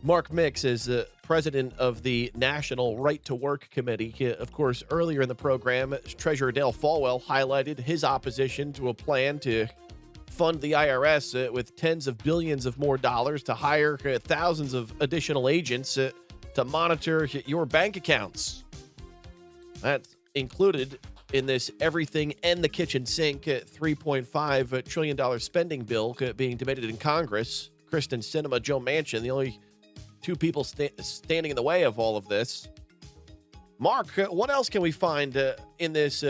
Mark Mix is president of the National Right to Work Committee. Of course, earlier in the program, Treasurer Dale Folwell highlighted his opposition to a plan to fund the IRS with tens of billions of more dollars to hire thousands of additional agents to monitor your bank accounts. That's included in this everything and the kitchen sink $3.5 trillion spending bill being debated in Congress. Kristen Sinema, Joe Manchin, the only two people standing in the way of all of this. Mark, what else can we find in this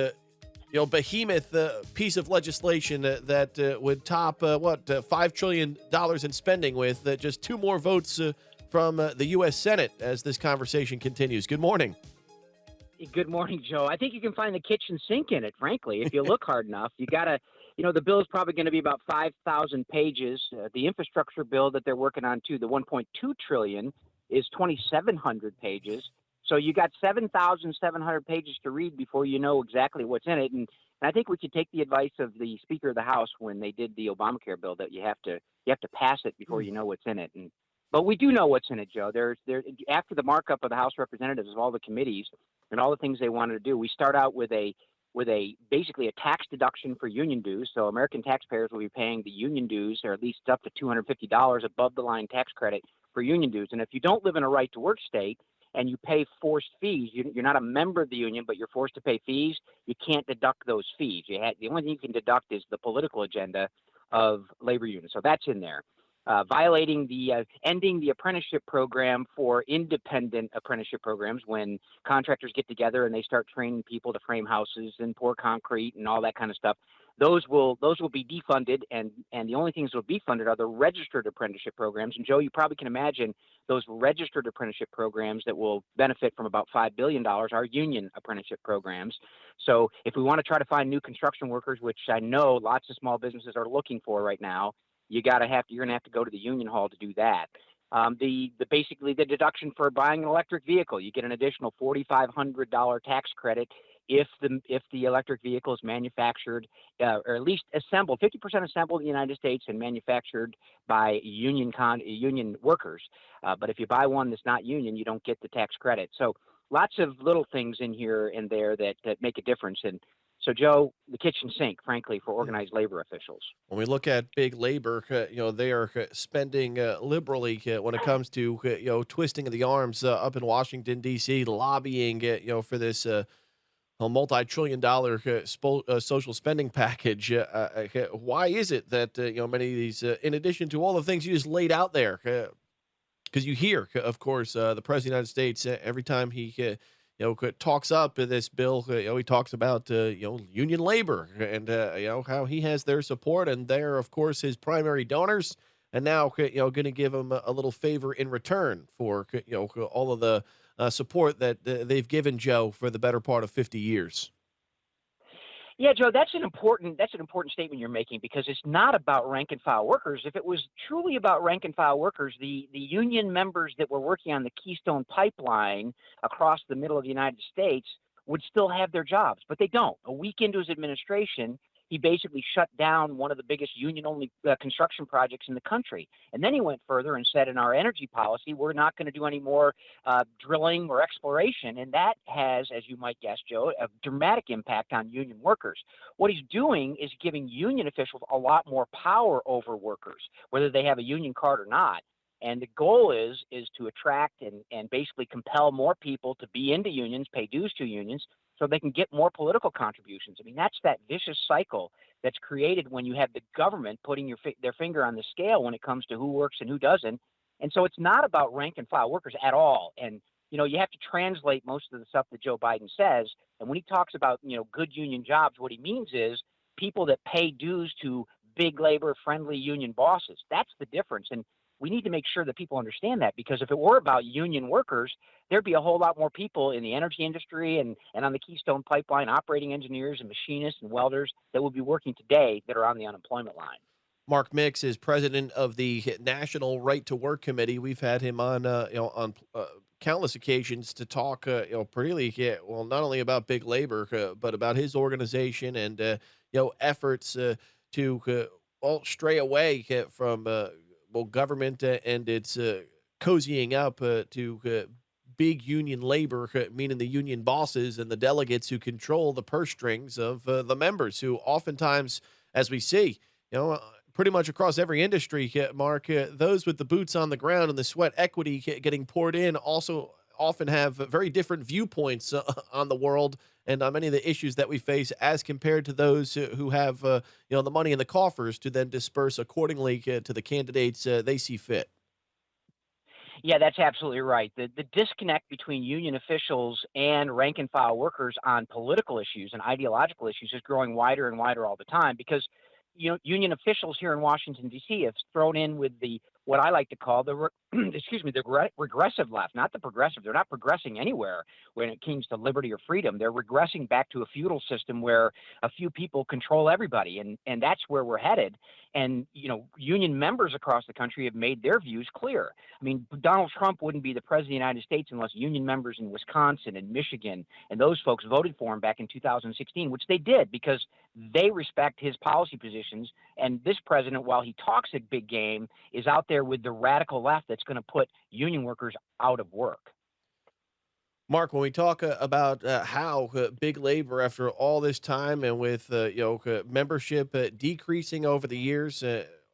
behemoth piece of legislation that would top $5 trillion in spending with just two more votes from the U.S. Senate as this conversation continues? Good morning. Good morning, Joe. I think you can find the kitchen sink in it, frankly, if you look hard enough. You got to, the bill is probably going to be about 5,000 pages. The infrastructure bill that they're working on, too, the 1.2 trillion, is 2,700 pages. So you got 7,700 pages to read before you know exactly what's in it. And I think we could take the advice of the Speaker of the House when they did the Obamacare bill that you have to pass it before you know what's in it. But we do know what's in it, Joe. There after the markup of the House Representatives of all the committees and all the things they wanted to do, we start out with basically a tax deduction for union dues. So American taxpayers will be paying the union dues, or at least up to $250 above the line tax credit for union dues. And if you don't live in a right to work state and you pay forced fees, you're not a member of the union, but you're forced to pay fees, you can't deduct those fees. The only thing you can deduct is the political agenda of labor unions. So that's in there. Ending the apprenticeship program for independent apprenticeship programs when contractors get together and they start training people to frame houses and pour concrete and all that kind of stuff. Those will be defunded, and the only things that will be funded are the registered apprenticeship programs. And Joe, you probably can imagine those registered apprenticeship programs that will benefit from about $5 billion are union apprenticeship programs. So if we want to try to find new construction workers, which I know lots of small businesses are looking for right now, you're going to have to go to the union hall to do that. Basically the deduction for buying an electric vehicle, you get an additional $4,500 tax credit if the electric vehicle is manufactured or at least assembled, 50% assembled in the United States and manufactured by union workers. But if you buy one that's not union, you don't get the tax credit. So lots of little things in here and there that make a difference. And so, Joe, the kitchen sink, frankly, for organized labor officials. When we look at big labor, they are spending liberally when it comes to, twisting of the arms up in Washington, D.C., lobbying, for this multi-trillion-dollar social spending package. Why is it that, many of these, in addition to all the things you just laid out there, because you hear, of course, the President of the United States, every time he talks up this bill, he talks about, union labor and, how he has their support and they're, of course, his primary donors. And now, going to give him a little favor in return for, all of the support that they've given Joe for the better part of 50 years. Yeah, Joe, that's an important statement you're making, because it's not about rank and file workers. If it was truly about rank and file workers, the union members that were working on the Keystone Pipeline across the middle of the United States would still have their jobs, but they don't. A week into his administration, he basically shut down one of the biggest union-only construction projects in the country. And then he went further and said, in our energy policy, we're not going to do any more drilling or exploration. And that has, as you might guess, Joe, a dramatic impact on union workers. What he's doing is giving union officials a lot more power over workers, whether they have a union card or not. And the goal is to attract and basically compel more people to be into unions, pay dues to unions, so they can get more political contributions. I mean, that's that vicious cycle that's created when you have the government putting their finger on the scale when it comes to who works and who doesn't. And so it's not about rank and file workers at all. And, you have to translate most of the stuff that Joe Biden says. And when he talks about, good union jobs, what he means is people that pay dues to big labor-friendly union bosses. That's the difference. And we need to make sure that people understand that, because if it were about union workers, there'd be a whole lot more people in the energy industry and on the Keystone Pipeline, operating engineers and machinists and welders that would be working today that are on the unemployment line. Mark Mix is president of the National Right to Work Committee. We've had him on, countless occasions to talk, pretty, not only about big labor, but about his organization and, efforts to stray away from government and its cozying up to big union labor, meaning the union bosses and the delegates who control the purse strings of the members, who oftentimes, as we see, pretty much across every industry, Mark, those with the boots on the ground and the sweat equity getting poured in also often have very different viewpoints on the world and on many of the issues that we face as compared to those who have, the money in the coffers to then disperse accordingly to the candidates they see fit. Yeah, that's absolutely right. The disconnect between union officials and rank and file workers on political issues and ideological issues is growing wider and wider all the time because union officials here in Washington D.C. have thrown in with the what I like to call excuse me, regressive left, not the progressive. They're not progressing anywhere when it comes to liberty or freedom. They're regressing back to a feudal system where a few people control everybody, and that's where we're headed. And union members across the country have made their views clear. I mean, Donald Trump wouldn't be the president of the United States unless union members in Wisconsin and Michigan and those folks voted for him back in 2016, which they did because they respect his policy positions. And this president, while he talks a big game, is out there with the radical left that's going to put union workers out of work. Mark, when we talk about how big labor, after all this time, and with membership decreasing over the years,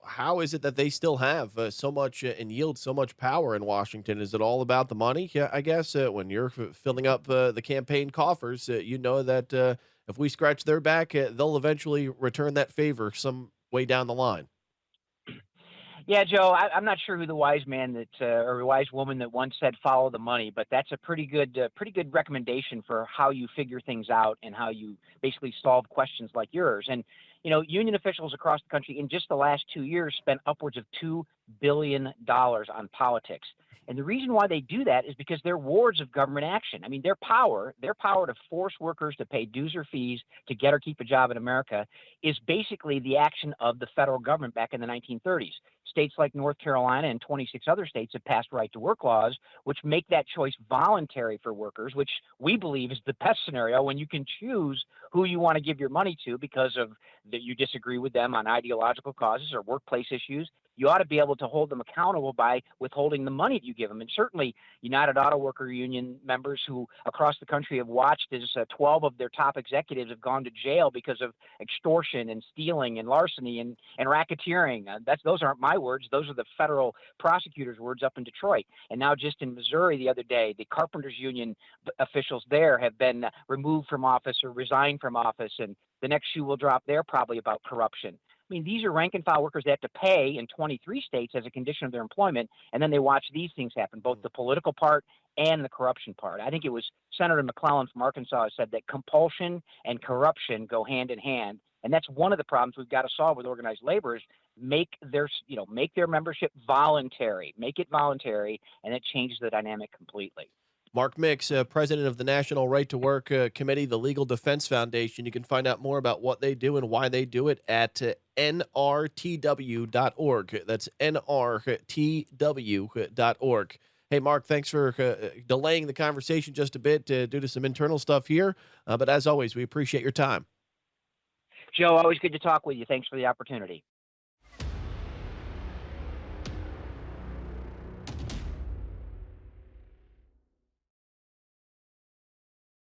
how is it that they still have so much and yield so much power in Washington? Is it all about the money? Yeah, I guess when you're filling up the campaign coffers, you know that if we scratch their back, they'll eventually return that favor some way down the line. Yeah, Joe, I'm not sure who the wise man or wise woman that once said follow the money, but that's a pretty good recommendation for how you figure things out and how you basically solve questions like yours. And union officials across the country in just the last 2 years spent upwards of $2 billion on politics. And the reason why they do that is because they're wards of government action. I mean, their power to force workers to pay dues or fees to get or keep a job in America is basically the action of the federal government back in the 1930s. States like North Carolina and 26 other states have passed right to work laws, which make that choice voluntary for workers, which we believe is the best scenario when you can choose who you want to give your money to because of that you disagree with them on ideological causes or workplace issues. You ought to be able to hold them accountable by withholding the money that you give them. And certainly, United Auto Worker Union members who across the country have watched as 12 of their top executives have gone to jail because of extortion and stealing and larceny and racketeering. Those aren't my words; those are the federal prosecutors' words up in Detroit. And now, just in Missouri the other day, the Carpenters Union officials there have been removed from office or resigned from office, and the next shoe will drop there probably about corruption. I mean, these are rank and file workers they have to pay in 23 states as a condition of their employment, and then they watch these things happen, both the political part and the corruption part. I think it was Senator McClellan from Arkansas said that compulsion and corruption go hand in hand, and that's one of the problems we've got to solve with organized labor is make their membership voluntary, make it voluntary, and it changes the dynamic completely. Mark Mix, president of the National Right to Work Committee, the Legal Defense Foundation. You can find out more about what they do and why they do it at nrtw.org. That's nrtw.org. Hey, Mark, thanks for delaying the conversation just a bit due to some internal stuff here. But as always, we appreciate your time. Joe, always good to talk with you. Thanks for the opportunity.